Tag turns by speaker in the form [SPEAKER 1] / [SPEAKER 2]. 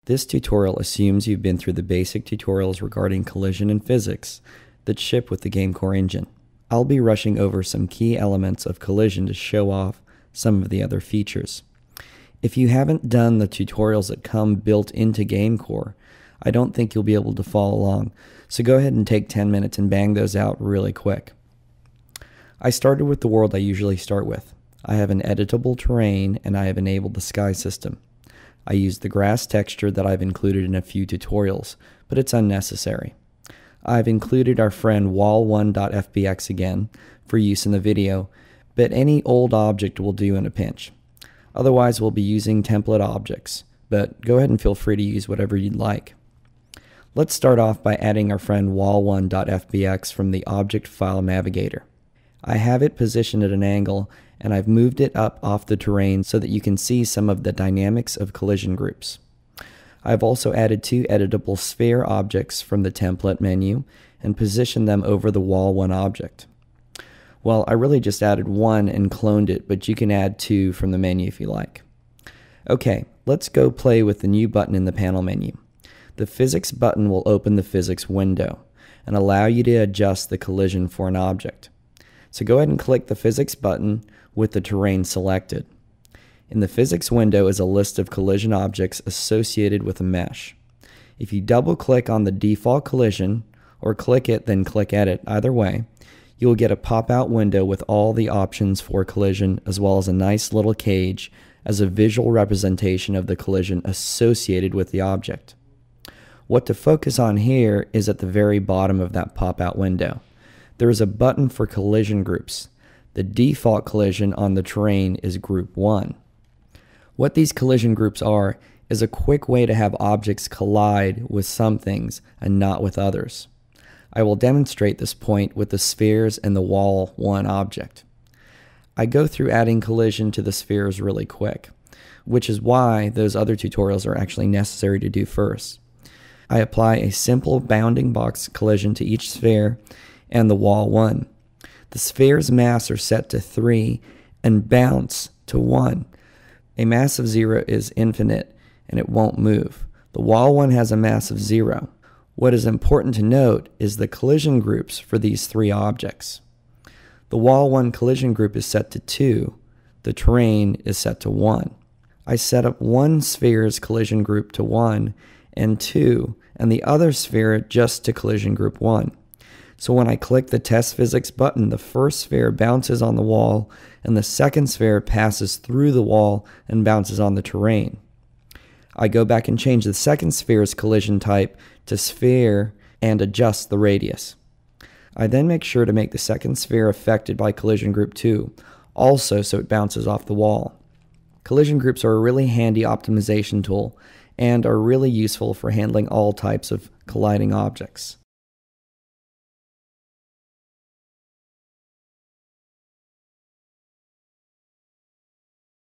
[SPEAKER 1] This tutorial assumes you've been through the basic tutorials regarding collision and physics that ship with the GameCore engine. I'll be rushing over some key elements of collision to show off some of the other features. If you haven't done the tutorials that come built into GameCore, I don't think you'll be able to follow along, so go ahead and take 10 minutes and bang those out really quick. I started with the world I usually start with. I have an editable terrain and I have enabled the sky system. I used the grass texture that I've included in a few tutorials, but it's unnecessary. I've included our friend wall1.fbx again for use in the video, but any old object will do in a pinch. Otherwise, we'll be using template objects, but go ahead and feel free to use whatever you'd like. Let's start off by adding our friend wall1.fbx from the Object File Navigator. I have it positioned at an angle, and I've moved it up off the terrain so that you can see some of the dynamics of collision groups. I've also added two editable sphere objects from the template menu and positioned them over the wall1 object. Well, I really just added one and cloned it, but you can add two from the menu if you like. Okay, let's go play with the new button in the panel menu. The physics button will open the physics window and allow you to adjust the collision for an object. So go ahead and click the physics button with the terrain selected. In the physics window is a list of collision objects associated with a mesh. If you double click on the default collision, or click it then click edit, either way, you will get a pop-out window with all the options for collision as well as a nice little cage as a visual representation of the collision associated with the object. What to focus on here is at the very bottom of that pop-out window. There is a button for collision groups. The default collision on the terrain is Group 1. What these collision groups are is a quick way to have objects collide with some things and not with others. I will demonstrate this point with the spheres and the wall1 object. I go through adding collision to the spheres really quick, which is why those other tutorials are actually necessary to do first. I apply a simple bounding box collision to each sphere and the wall1. The sphere's mass are set to 3 and bounce to 1. A mass of 0 is infinite and it won't move. The wall1 has a mass of 0. What is important to note is the collision groups for these three objects. The wall1 collision group is set to 2. The terrain is set to 1. I set up one sphere's collision group to 1 and 2, and the other sphere just to collision group 1. So when I click the test physics button, the first sphere bounces on the wall and the second sphere passes through the wall and bounces on the terrain. I go back and change the second sphere's collision type to sphere and adjust the radius. I then make sure to make the second sphere affected by collision group 2, also so it bounces off the wall. Collision groups are a really handy optimization tool and are really useful for handling all types of colliding objects.